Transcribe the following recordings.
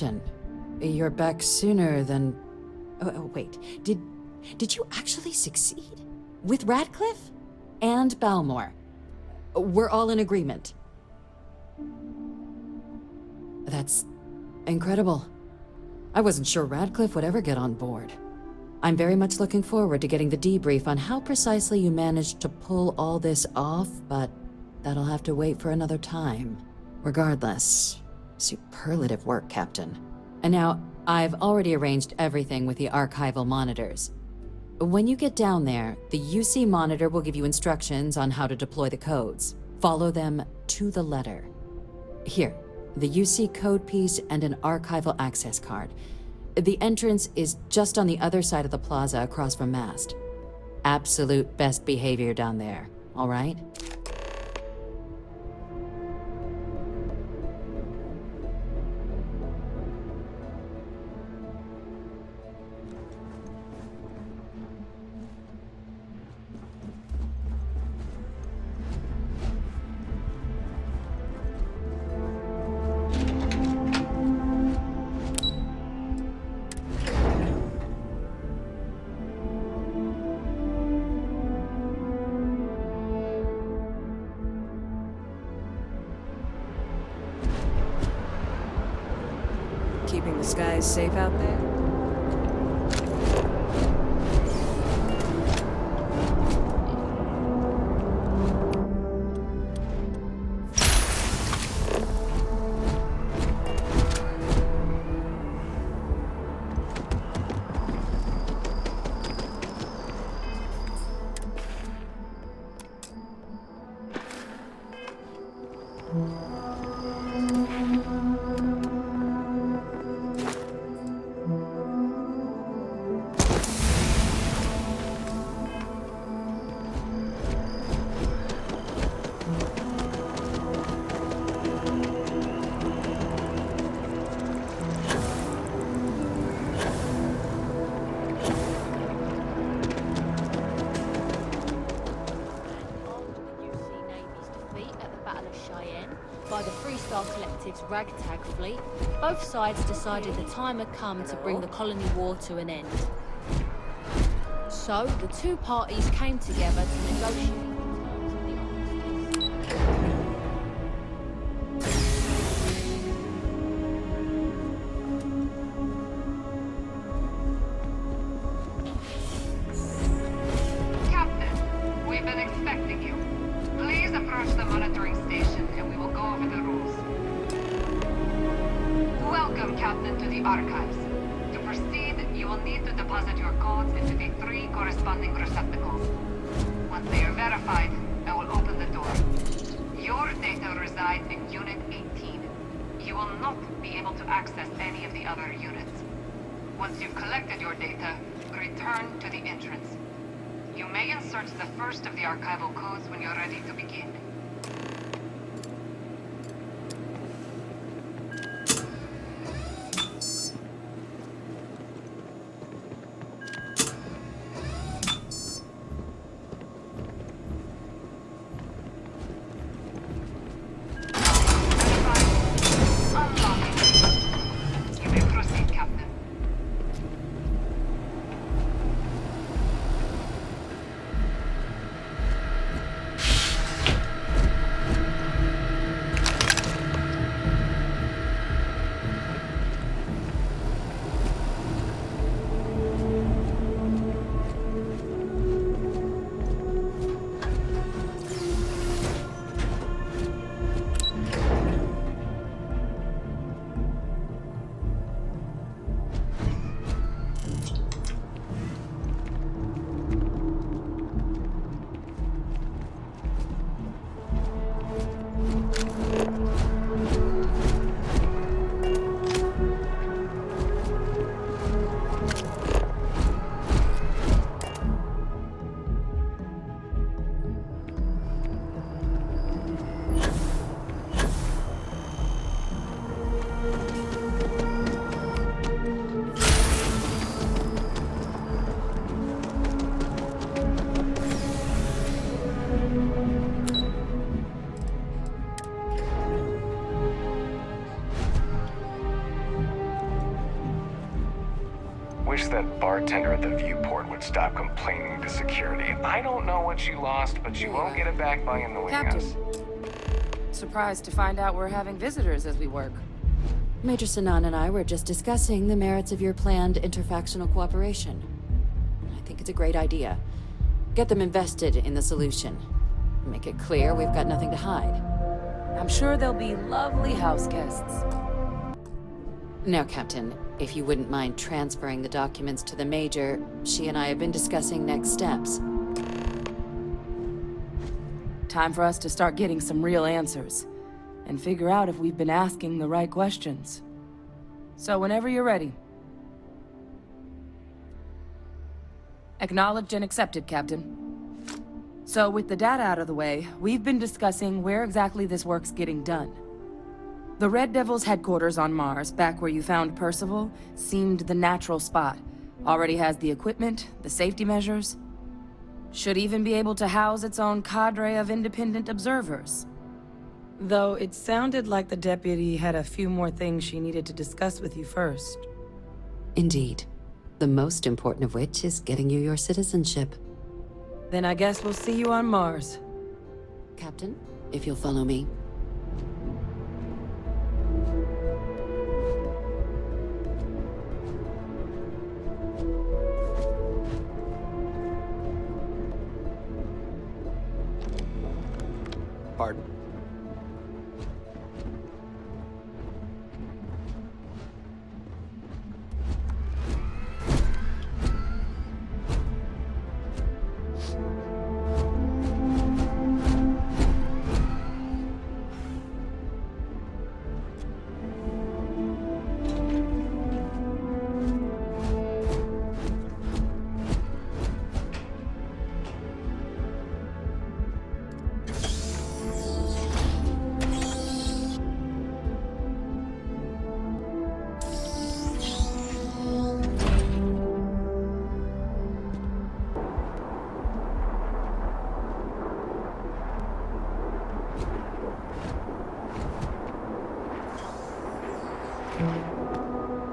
Captain, you're back sooner than... wait. Did you actually succeed? With Radcliffe? And Balmore? We're all in agreement. That's incredible. I wasn't sure Radcliffe would ever get on board. I'm very much looking forward to getting the debrief on how precisely you managed to pull all this off, but that'll have to wait for another time. Regardless, superlative work, Captain. And now, I've already arranged everything with the archival monitors. When you get down there, the UC monitor will give you instructions on how to deploy the codes. Follow them to the letter. Here, the UC code piece and an archival access card. The entrance is just on the other side of the plaza across from Mast. Absolute best behavior down there, all right? Keeping the skies safe out there? By the Freestar Collective's ragtag fleet, both sides decided the time had come to bring the colony war to an end. So, the two parties came together to negotiate the terms of the armistice. Captain, we've been expecting you. Please approach the monitoring station and we will go over the rules. Welcome, Captain, to the archives. To proceed, you will need to deposit your codes into the 3 corresponding receptacles. Once they are verified, I will open the door. Your data resides in Unit 18. You will not be able to access any of the other units. Once you've collected your data, return to the entrance. You may insert the first of the archival codes when you're ready to begin. Unlocking. You may proceed, Captain. wish that bartender at the viewport would stop complaining to security. I don't know what you lost, but you won't get it back by annoying us. Surprised to find out we're having visitors as we work. Major Sinan and I were just discussing the merits of your planned interfactional cooperation. I think it's a great idea. Get them invested in the solution. Make it clear we've got nothing to hide. I'm sure they'll be lovely house guests. Now, Captain, if you wouldn't mind transferring the documents to the Major, she and I have been discussing next steps. Time for us to start getting some real answers, and figure out if we've been asking the right questions. So whenever you're ready. Acknowledged and accepted, Captain. So with the data out of the way, we've been discussing where exactly this work's getting done. The Red Devil's headquarters on Mars, back where you found Percival, seemed the natural spot. Already has the equipment, the safety measures. Should even be able to house its own cadre of independent observers. Though it sounded like the deputy had a few more things she needed to discuss with you first. Indeed. The most important of which is getting you your citizenship. Then I guess we'll see you on Mars. Captain, if you'll follow me. Pardon?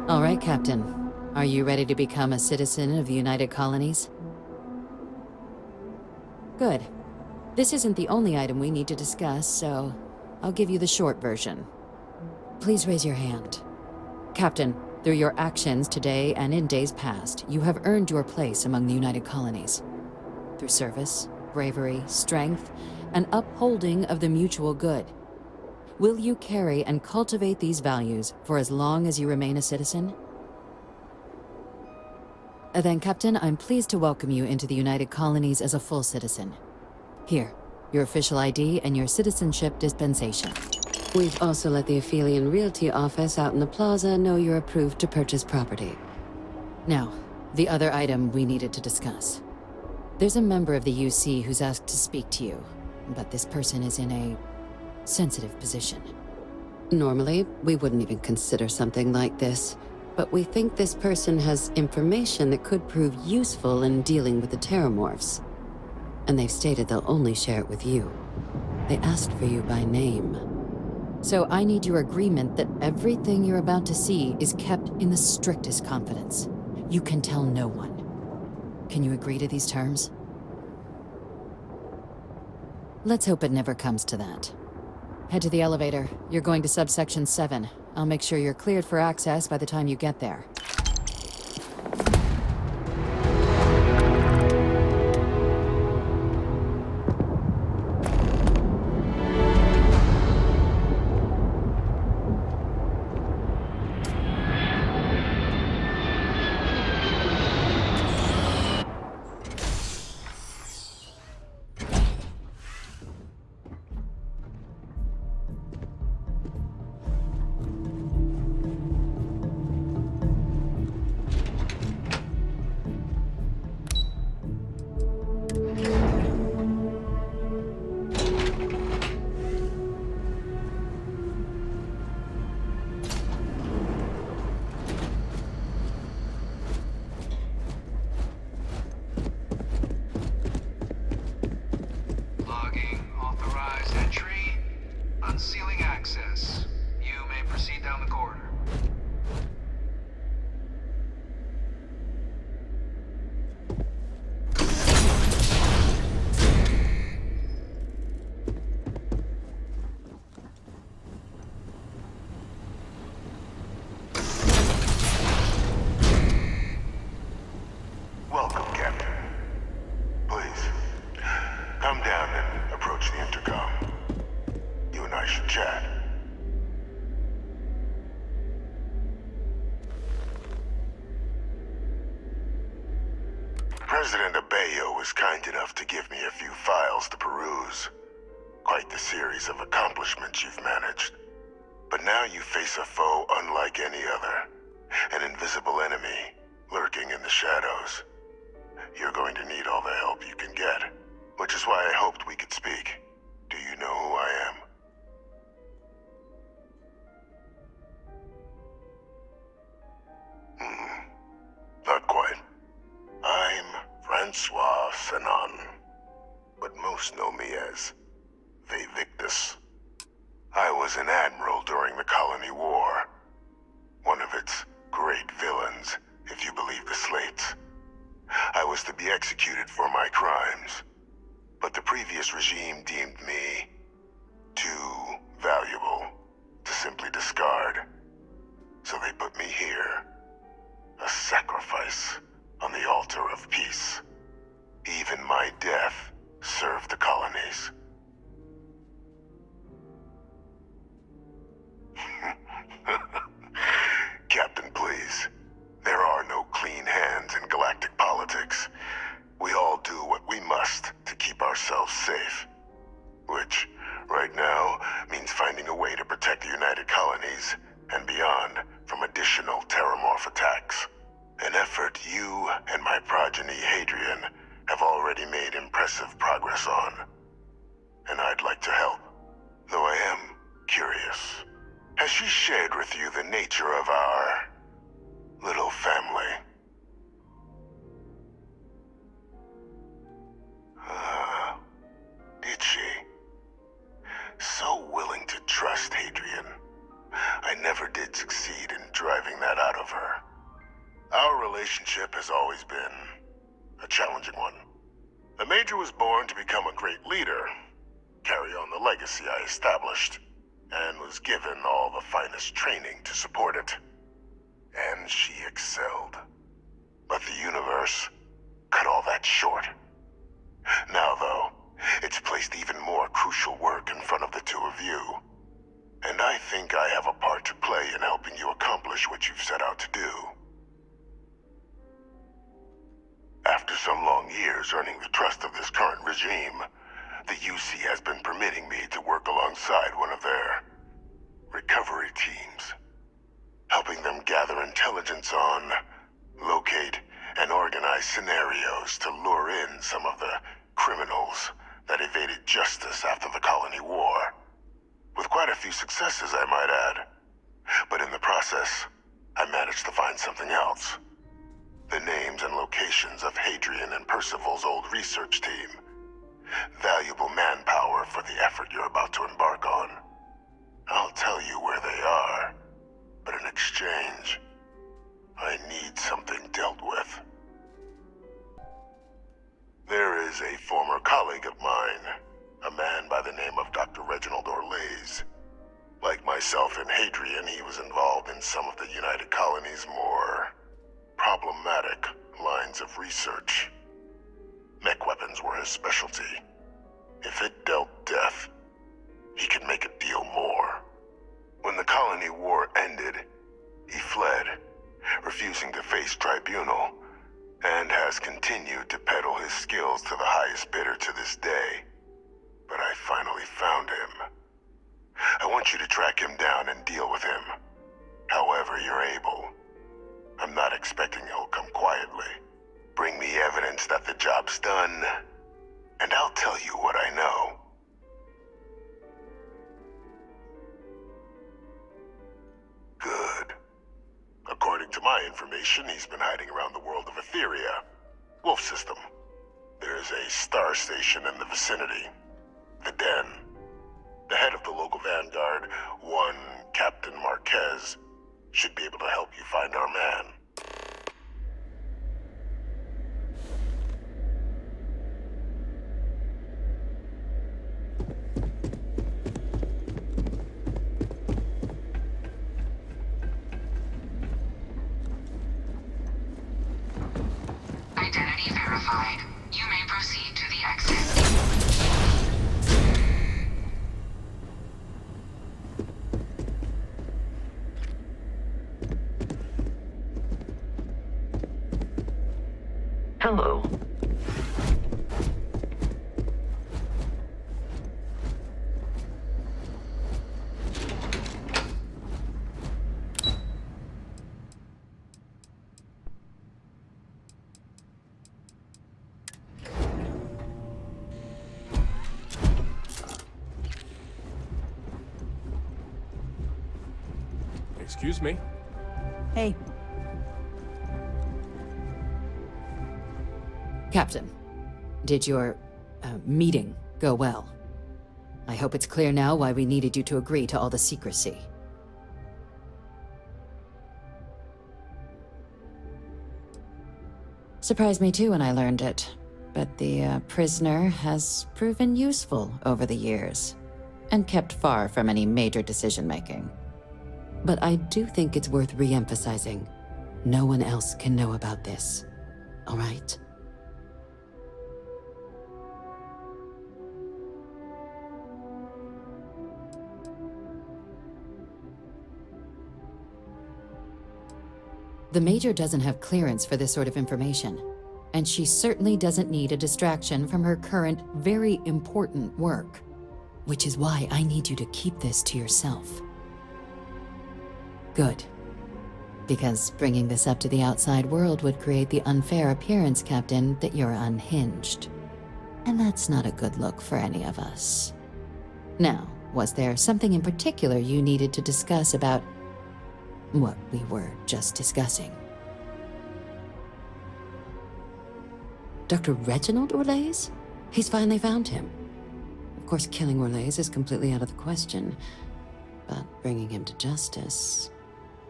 All right, Captain. Are you ready to become a citizen of the United Colonies? Good. This isn't the only item we need to discuss, so I'll give you the short version. Please raise your hand. Captain, through your actions today and in days past, you have earned your place among the United Colonies. Through service, bravery, strength, and upholding of the mutual good. Will you carry and cultivate these values for as long as you remain a citizen? Then, Captain, I'm pleased to welcome you into the United Colonies as a full citizen. Here, your official ID and your citizenship dispensation. We've also let the Aphelion Realty office out in the plaza know you're approved to purchase property. Now, the other item we needed to discuss. There's a member of the UC who's asked to speak to you, but this person is in a sensitive position. Normally, we wouldn't even consider something like this, but we think this person has information that could prove useful in dealing with the Terramorphs. And they've stated they'll only share it with you. They asked for you by name. So I need your agreement that everything you're about to see is kept in the strictest confidence. You can tell no one. Can you agree to these terms? Let's hope it never comes to that. Head to the elevator. You're going to subsection 7. I'll make sure you're cleared for access by the time you get there. President Abeyo was kind enough to give me a few files to peruse. Quite the series of accomplishments you've managed. But now you face a foe unlike any other. An invisible enemy, lurking in the shadows. You're going to need all the help you can get, which is why I hoped we could speak. Do you know who I am? Not quite. I'm Francois Sanon, but most know me as Victus. I was an admiral during the Colony War. One of its great villains, if you believe the slates. I was to be executed for my crimes, but the previous regime deemed me too valuable to simply discard. So they put me here, a sacrifice on the altar of peace. Even my death served the colonies. Captain, please. There are no clean hands in galactic politics. We all do what we must to keep ourselves safe. Which, right now, means finding a way to protect the United Colonies and beyond from additional terramorph attacks. An effort you and my progeny Hadrian have already made impressive progress on. And I'd like to help, though I am curious. Has she shared with you the nature of our little family? Did she? So willing to trust Hadrian. I never did succeed in driving that out of her. Our relationship has always been a challenging one. The Major was born to become a great leader, carry on the legacy I established, and was given all the finest training to support it. And she excelled. But the universe cut all that short. Now, though, it's placed even more crucial work in front of the two of you. And I think I have a part to play in helping you accomplish what you've set out to do. After some long years earning the trust of this current regime, the UC has been permitting me to work alongside one of their recovery teams, helping them gather intelligence on, locate, and organize scenarios to lure in some of the criminals that evaded justice after the Colony War. With quite a few successes, I might add. But in the process, I managed to find something else. The names and locations of Hadrian and Percival's old research team. Valuable manpower for the effort you're about to embark on. I'll tell you where they are, but in exchange, I need something dealt with. There is a former colleague of mine, a man by the name of Dr. Reginald Orlaise. Like myself and Hadrian, he was involved in some of the United Colony's more problematic lines of research. Mech weapons were his specialty. If it dealt death, he could make a deal more. When the Colony War ended, he fled, refusing to face tribunal, and has continued to peddle his skills to the highest bidder to this day. But I finally found him. I want you to track him down and deal with him, however you're able. I'm not expecting he'll come quietly. Bring me evidence that the job's done, and I'll tell you what I know. Good. According to my information, he's been hiding around the world of Etheria, Wolf System. There's a star station in the vicinity, the Den. The head of the local vanguard, one Captain Marquez, should be able to help you find our man. Identity verified. You may proceed to the exit. Hello. Excuse me. Hey. Captain, did your meeting go well? I hope it's clear now why we needed you to agree to all the secrecy. Surprised me too when I learned it, but the prisoner has proven useful over the years, and kept far from any major decision-making. But I do think it's worth re-emphasizing. No one else can know about this, all right? The Major doesn't have clearance for this sort of information, and she certainly doesn't need a distraction from her current, very important work. Which is why I need you to keep this to yourself. Good. Because bringing this up to the outside world would create the unfair appearance, Captain, that you're unhinged. And that's not a good look for any of us. Now, was there something in particular you needed to discuss about what we were just discussing? Dr. Reginald Orlaise? He's finally found him. Of course, killing Orlaise is completely out of the question, but bringing him to justice...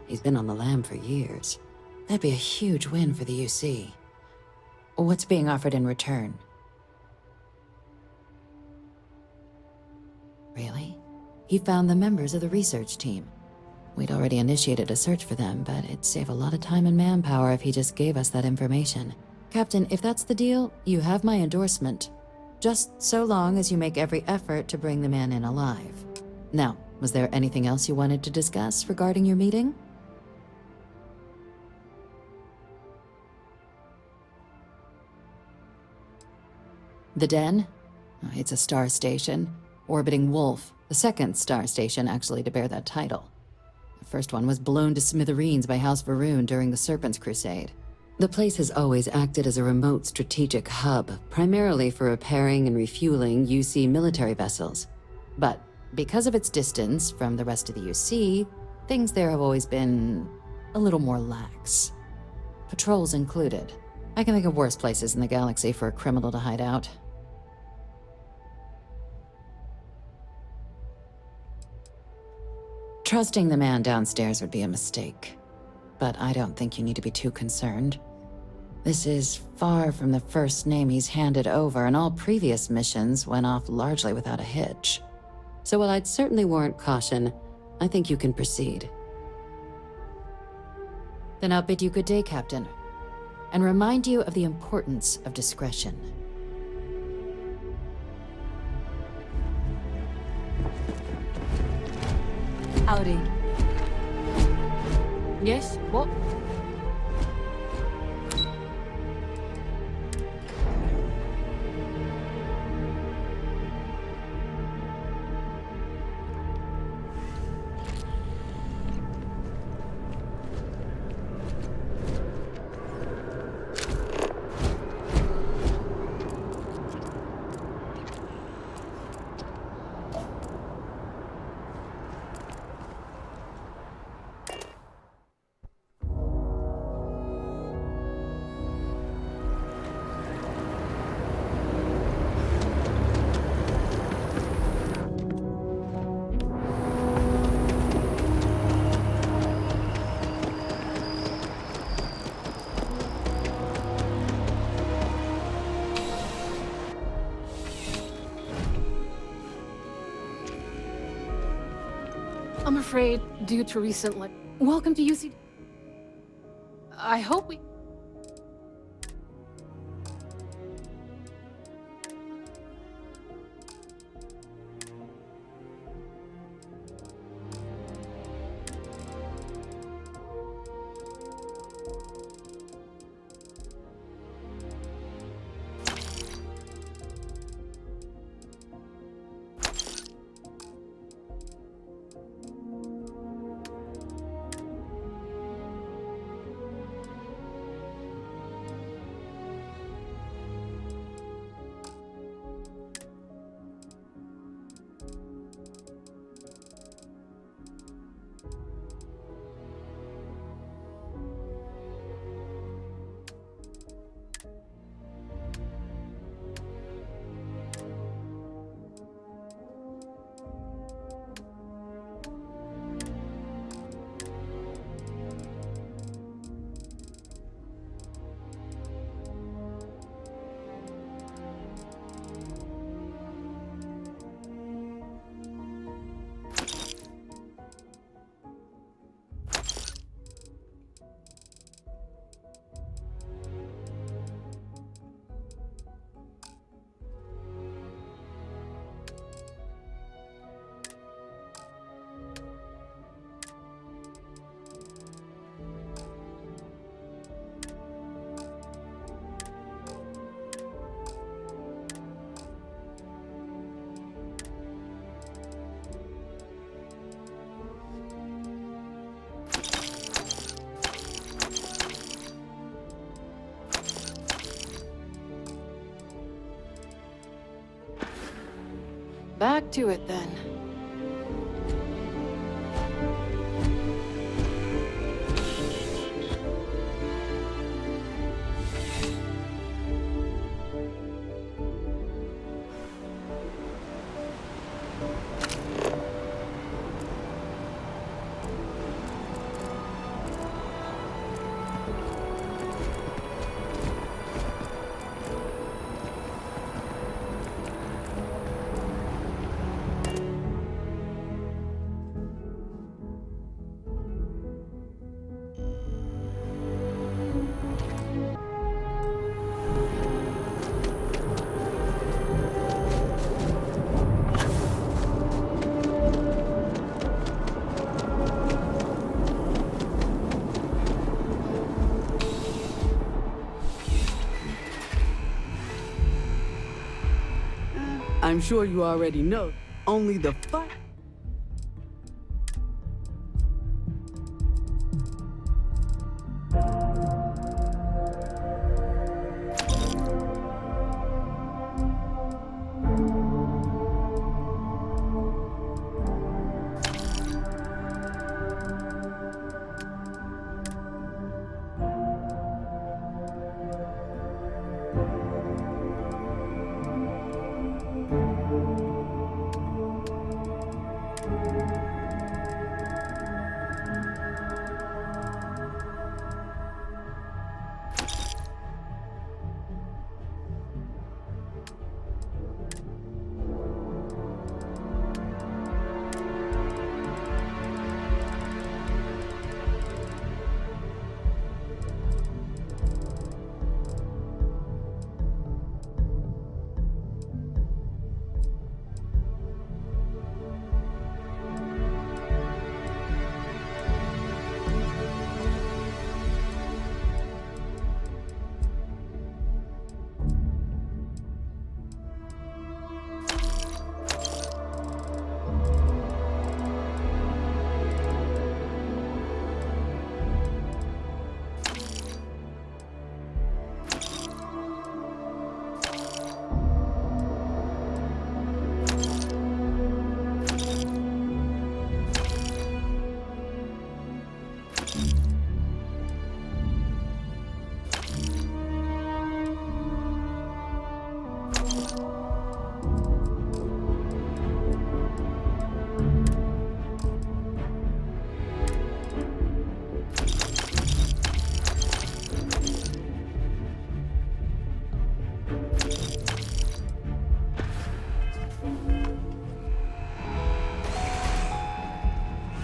He's been on the lam for years. That'd be a huge win for the UC. What's being offered in return? Really? He found the members of the research team. We'd already initiated a search for them, but it'd save a lot of time and manpower if he just gave us that information. Captain, if that's the deal, you have my endorsement. Just so long as you make every effort to bring the man in alive. Now, was there anything else you wanted to discuss regarding your meeting? The Den? It's a star station, orbiting Wolf, the second star station actually to bear that title. The first one was blown to smithereens by House Varun during the Serpent's Crusade. The place has always acted as a remote strategic hub, primarily for repairing and refueling UC military vessels. But because of its distance from the rest of the UC, things there have always been a little more lax. Patrols included. I can think of worse places in the galaxy for a criminal to hide out. Trusting the man downstairs would be a mistake, but I don't think you need to be too concerned. This is far from the first name he's handed over, and all previous missions went off largely without a hitch. So while I'd certainly warrant caution, I think you can proceed. Then I'll bid you good day, Captain, and remind you of the importance of discretion. Howdy. Yes? What? I'm afraid, due to recent, welcome to UC. I hope we... Back to it then. I'm sure you already know. Only the fight.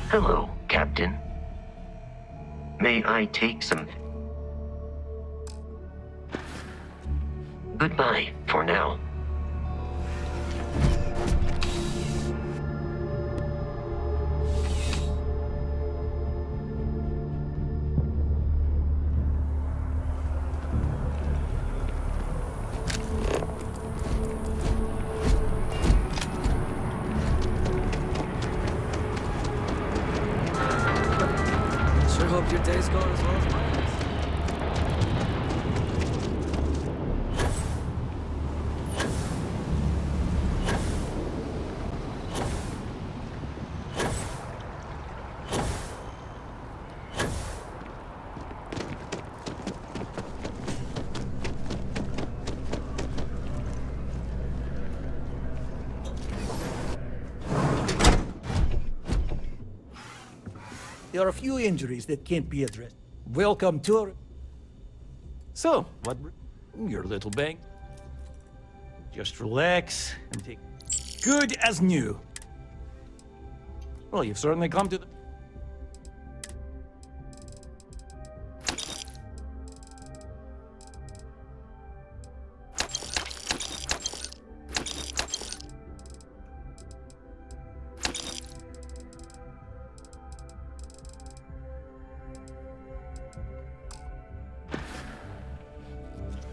Hello, Captain. May I take some... Goodbye for now. Sure hope your day's going as well as mine. There are a few injuries that can't be addressed. Welcome to... So, what... Your little bang. Just relax and take... Good as new. Well, you've certainly come to the...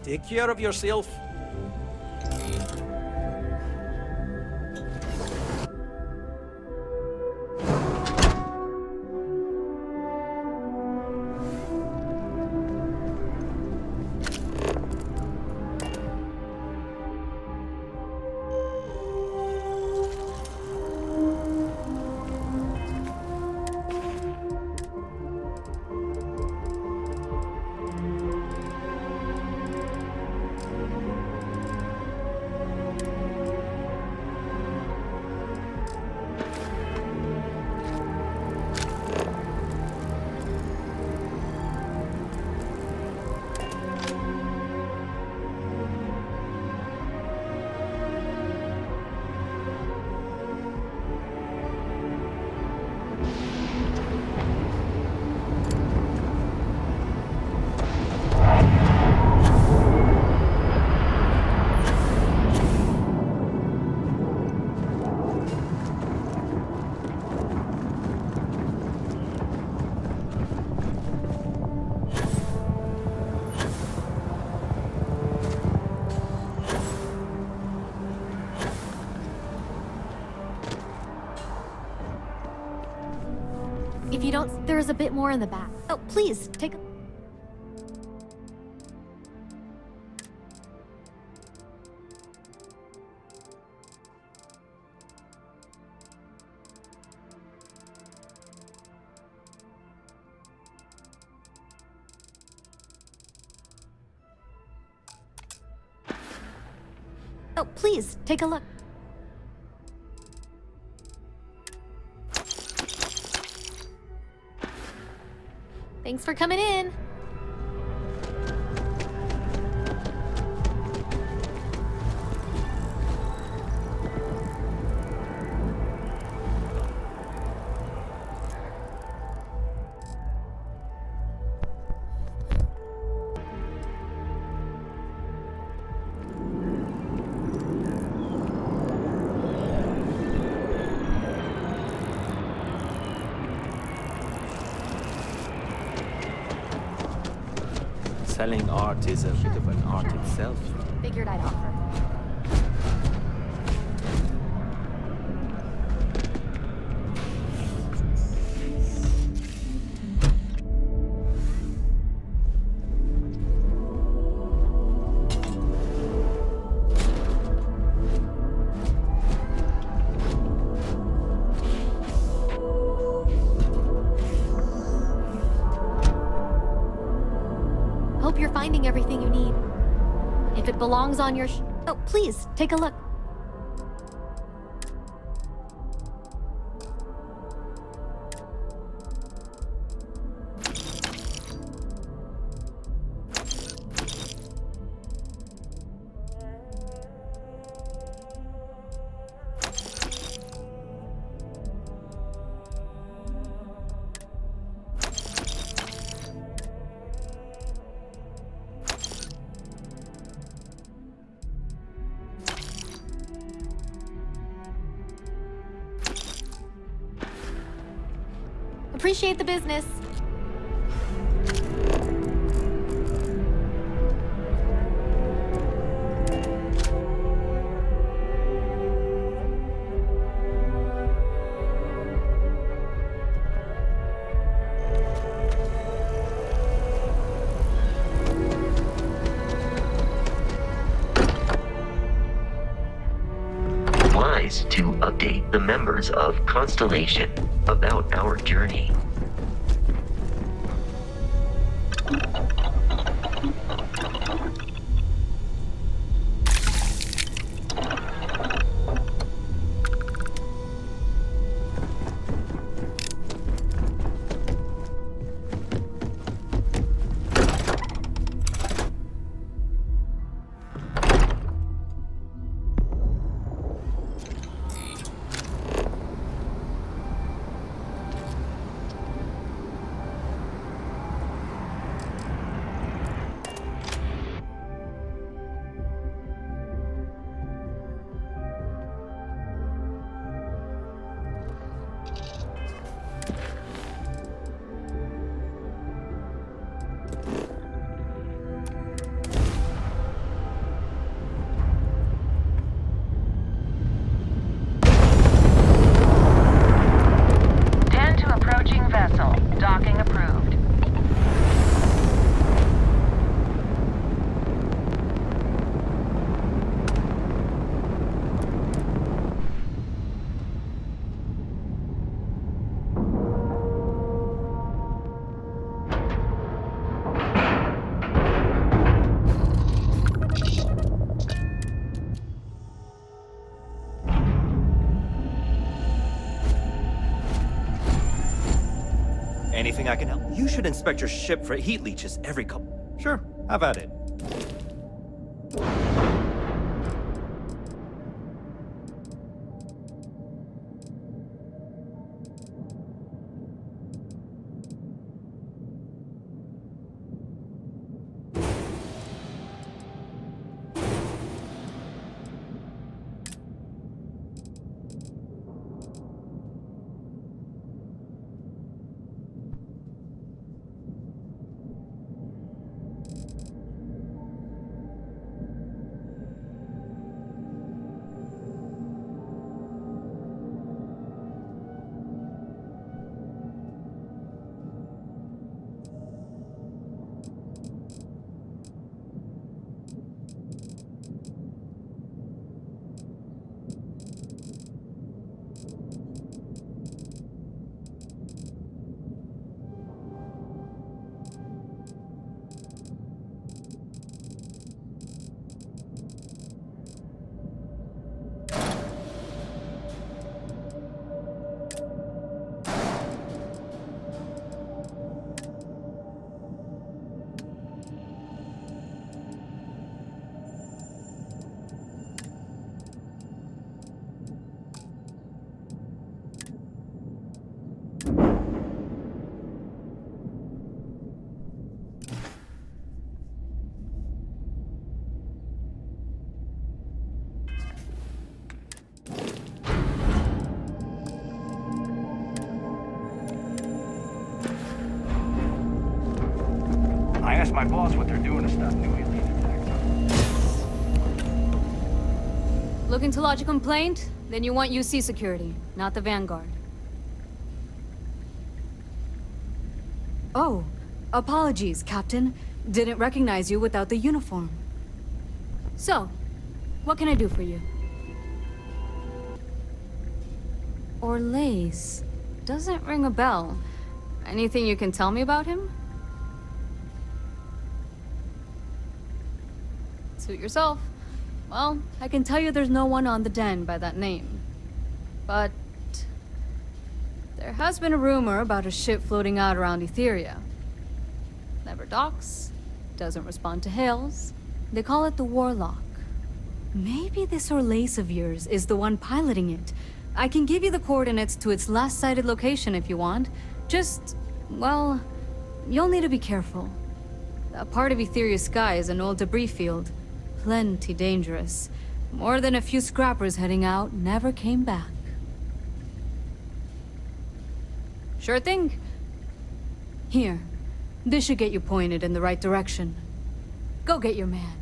Take care of yourself. There's a bit more in the back. Oh, please, take a... Oh, please, take a look. Thanks for coming in. Selling art is a bit of an art itself. Figured I'd offer. Hope you're finding everything you need. If it belongs on your oh, please, take a look. Appreciate the business. Wise to update the members of Constellation about our journey. Vessel. Docking approved. Anything I can help? You should inspect your ship for heat leeches every couple. Sure, have at it. ask my boss what they're doing to stop new alien attacks. Looking to lodge a complaint? Then you want UC security, not the Vanguard. Oh, apologies, Captain. Didn't recognize you without the uniform. So, what can I do for you? Orlace. Doesn't ring a bell. Anything you can tell me about him? Suit yourself. Well, I can tell you there's no one on the den by that name. But there has been a rumor about a ship floating out around Etheria. Never docks, doesn't respond to hails. They call it the Warlock. Maybe this Orlace of yours is the one piloting it. I can give you the coordinates to its last sighted location if you want. Just, well, you'll need to be careful. That part of Etheria's sky is an old debris field. Plenty dangerous. More than a few scrappers heading out never came back. Sure thing. Here. This should get you pointed in the right direction. Go get your man.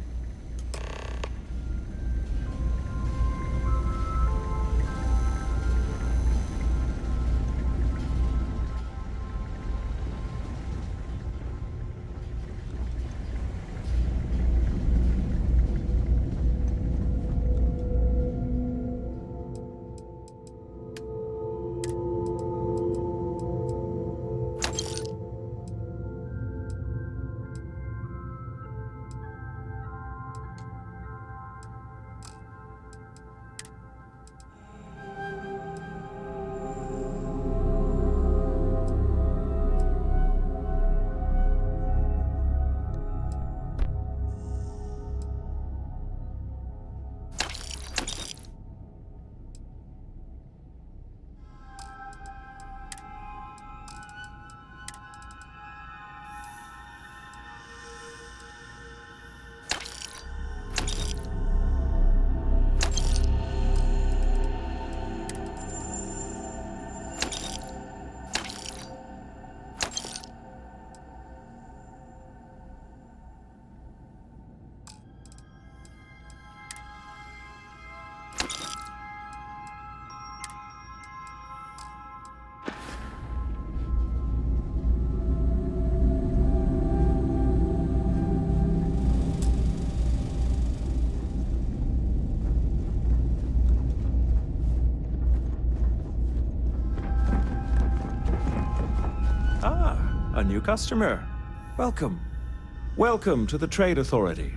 A new customer. Welcome. Welcome to the Trade Authority.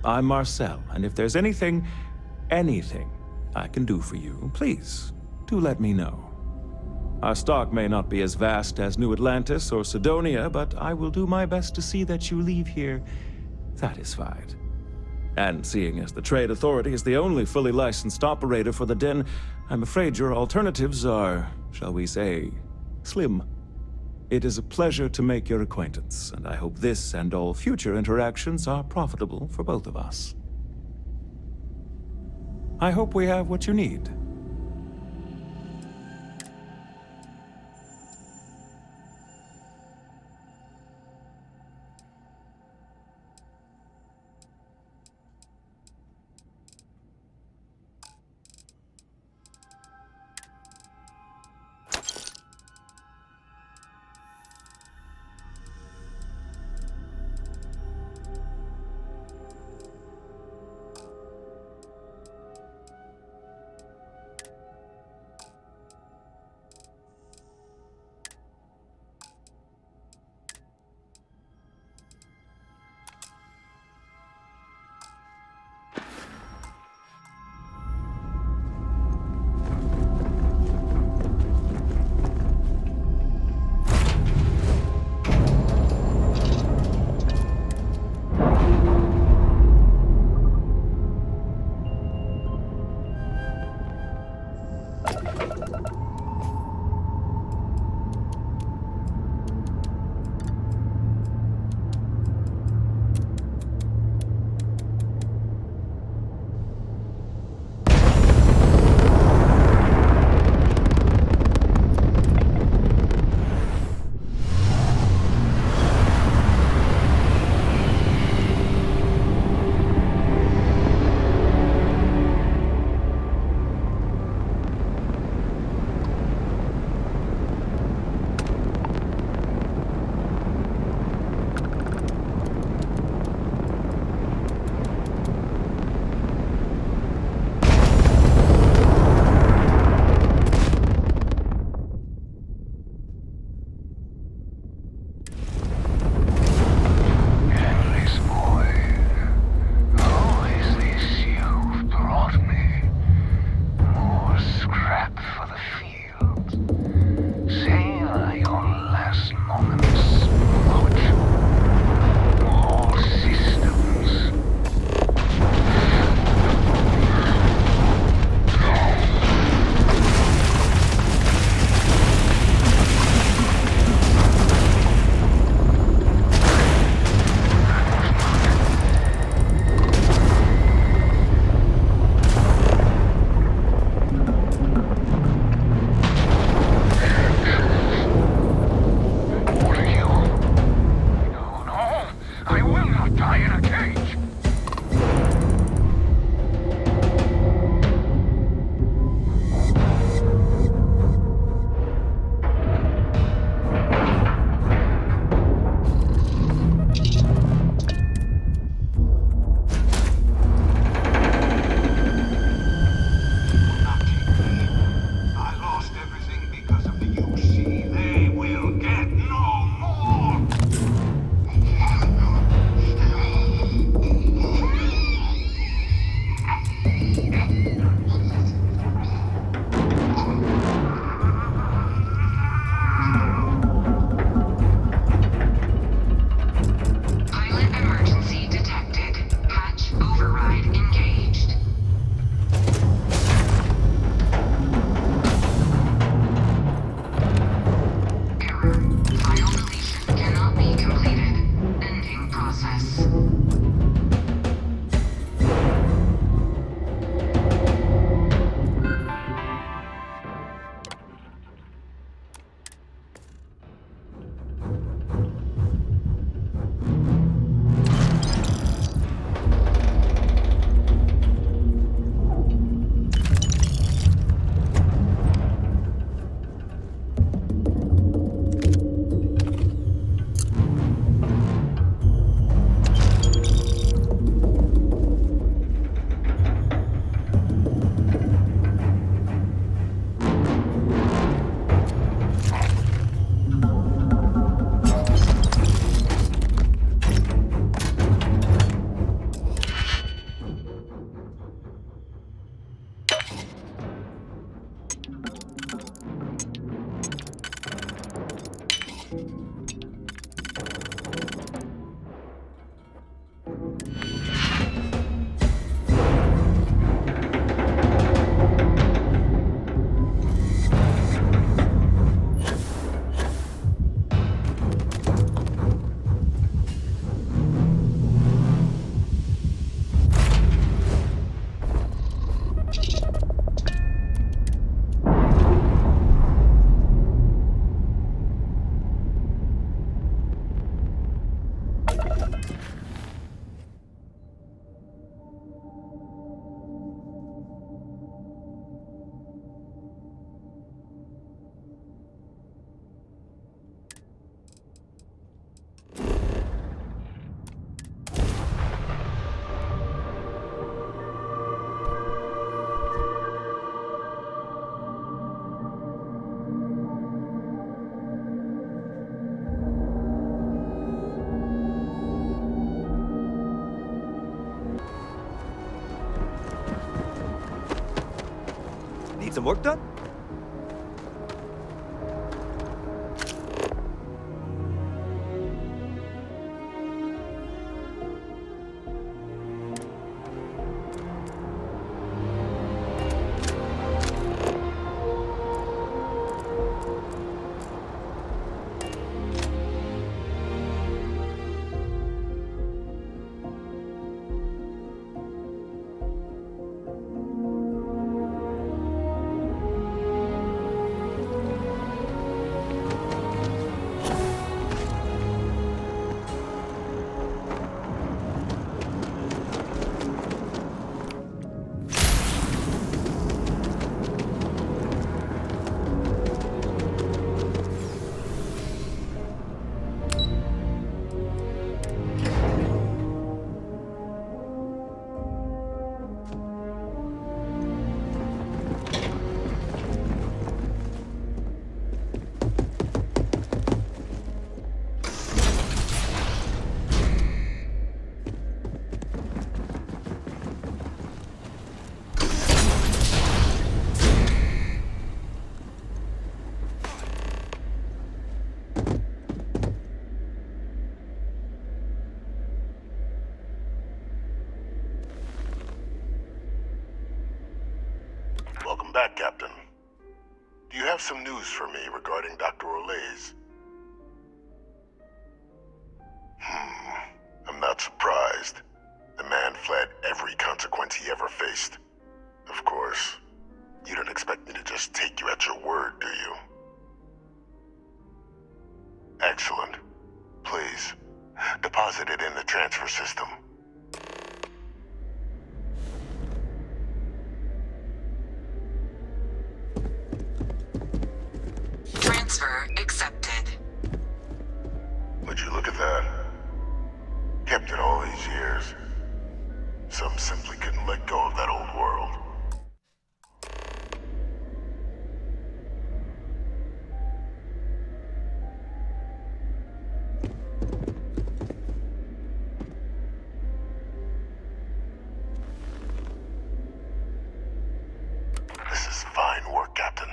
I'm Marcel, and if there's anything I can do for you, please, do let me know. Our stock may not be as vast as New Atlantis or Sidonia, but I will do my best to see that you leave here satisfied. And seeing as the Trade Authority is the only fully licensed operator for the Den, I'm afraid your alternatives are, shall we say, slim. It is a pleasure to make your acquaintance, and I hope this and all future interactions are profitable for both of us. I hope we have what you need. some work done? Welcome back, Captain. Do you have some news for me regarding Dr. Olays? I'm not surprised. The man fled every consequence he ever faced. Of course, you don't expect me to just take you at your word, do you? Excellent. Please, deposit it in the transfer system. Transfer accepted. Would you look at that? Kept it all these years. Some simply couldn't let go of that old world. This is fine work, Captain.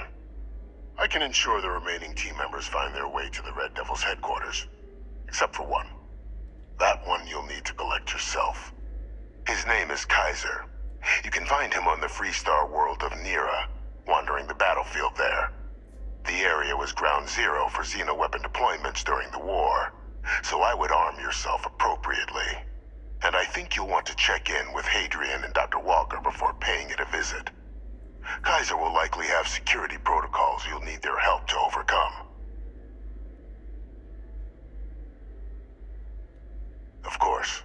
I can ensure the remaining team members find their way to the Red Devil's headquarters. Except for one. That one you'll need to collect yourself. His name is Kaiser. You can find him on the Freestar world of Nira, wandering the battlefield there. The area was ground zero for xeno-weapon deployments during the war, so I would arm yourself appropriately. And I think you'll want to check in with Hadrian and Dr. Walker before paying it a visit. Kaiser will likely have security protocols you'll need their help to overcome. Of course,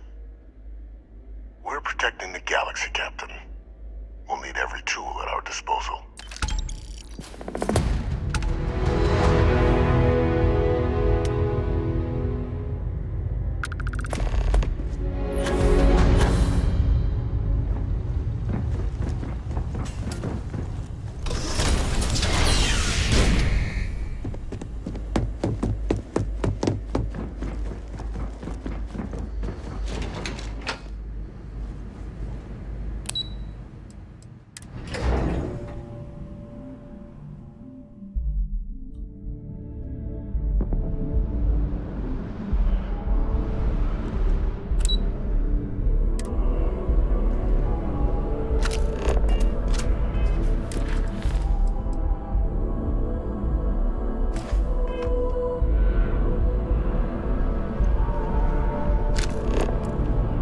we're protecting the galaxy, Captain. We'll need every tool at our disposal.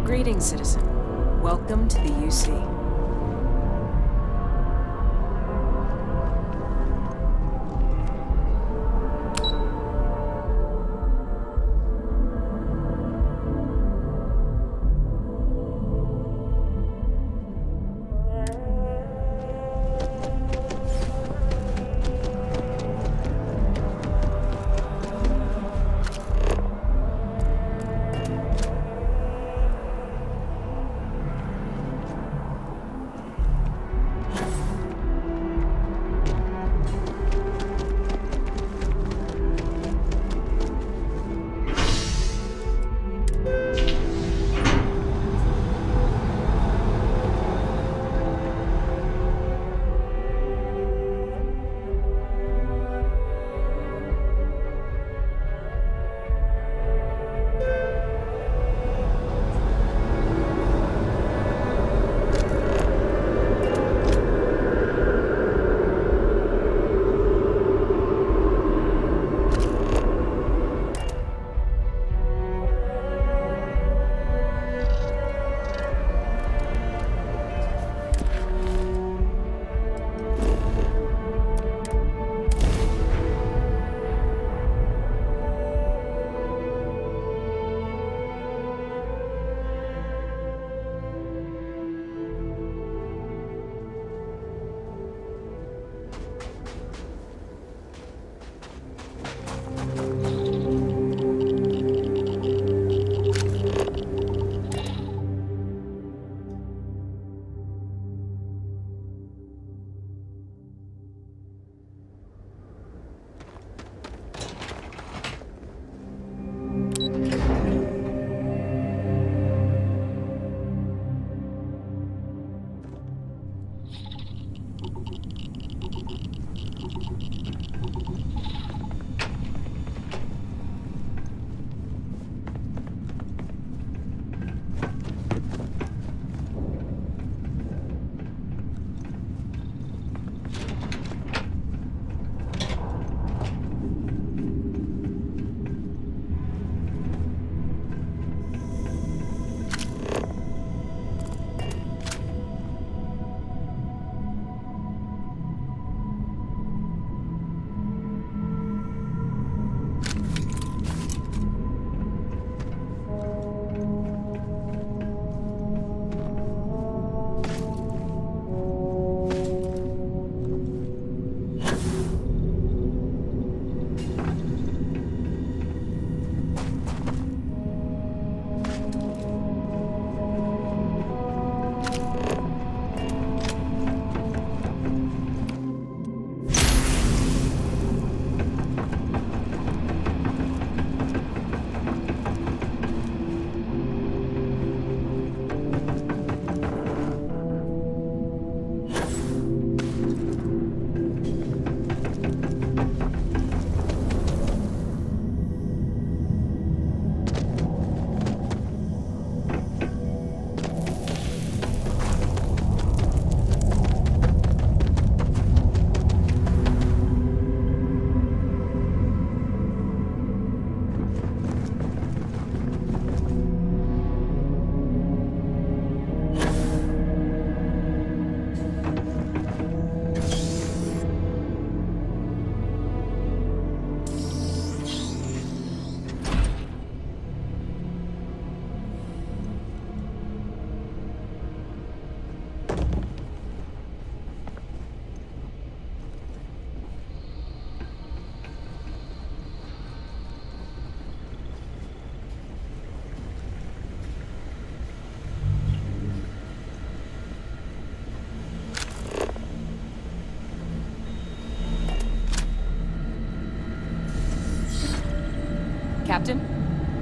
Greetings, citizen. Welcome to the UC.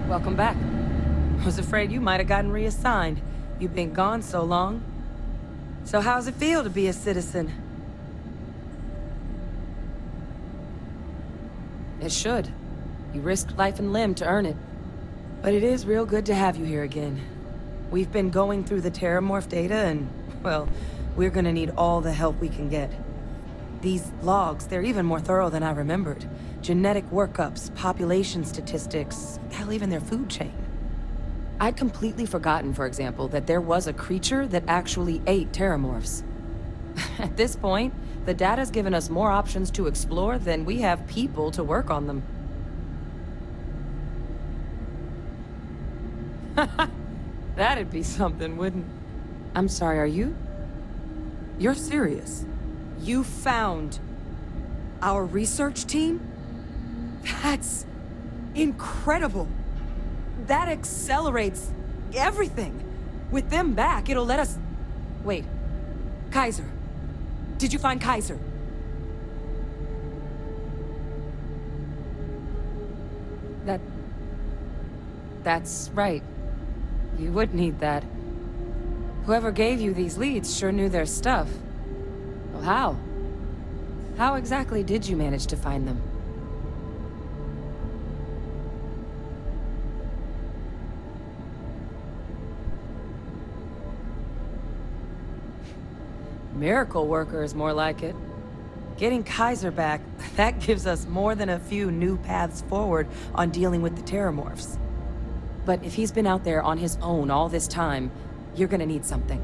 Welcome back. I was afraid you might have gotten reassigned. You've been gone so long. So how's it feel to be a citizen? It should. You risked life and limb to earn it. But it is real good to have you here again. We've been going through the Terramorph data and, well, we're gonna need all the help we can get. These logs, they're even more thorough than I remembered. Genetic workups, population statistics, hell, even their food chain. I'd completely forgotten, for example, that there was a creature that actually ate Terramorphs. At this point, the data's given us more options to explore than we have people to work on them. That'd be something, wouldn't... I'm sorry, are you? You're serious? You found our research team? That's incredible. That accelerates everything. With them back, it'll let us... Wait. Kaiser. Did you find Kaiser? That's right. You would need that. Whoever gave you these leads sure knew their stuff. Well, how? How exactly did you manage to find them? Miracle worker is more like it. Getting Kaiser back, that gives us more than a few new paths forward on dealing with the Terramorphs. But if he's been out there on his own all this time, you're gonna need something.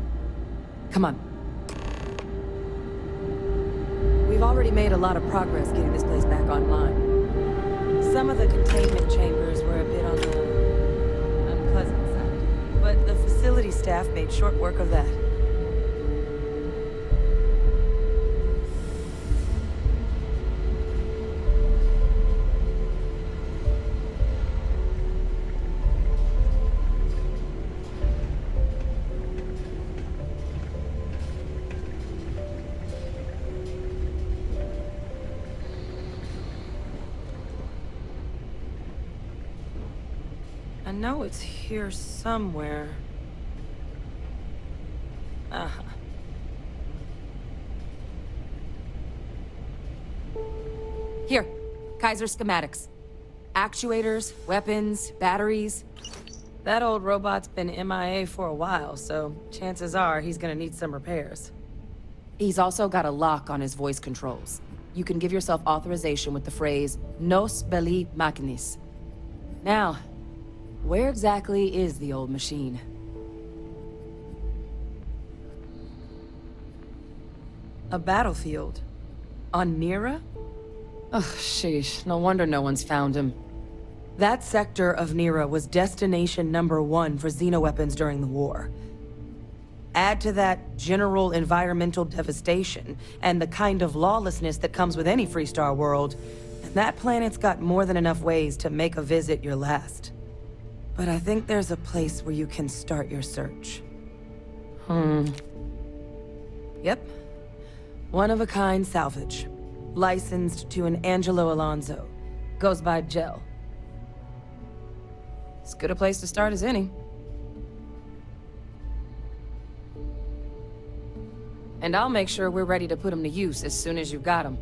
Come on. We've already made a lot of progress getting this place back online. Some of the containment chambers were a bit on the unpleasant side, but the facility staff made short work of that. I know it's here somewhere. Uh-huh. Here, Kaiser schematics. Actuators, weapons, batteries. That old robot's been MIA for a while, so chances are he's gonna need some repairs. He's also got a lock on his voice controls. You can give yourself authorization with the phrase, Nos belli machinis. Now, where exactly is the old machine? A battlefield? On Nira? Ugh, sheesh. No wonder no one's found him. That sector of Nira was destination #1 for xenoweapons during the war. Add to that general environmental devastation and the kind of lawlessness that comes with any Freestar world, and that planet's got more than enough ways to make a visit your last. But I think there's a place where you can start your search. Yep. One-of-a-kind salvage. Licensed to an Angelo Alonso. Goes by Gel. As good a place to start as any. And I'll make sure we're ready to put him to use as soon as you've got him.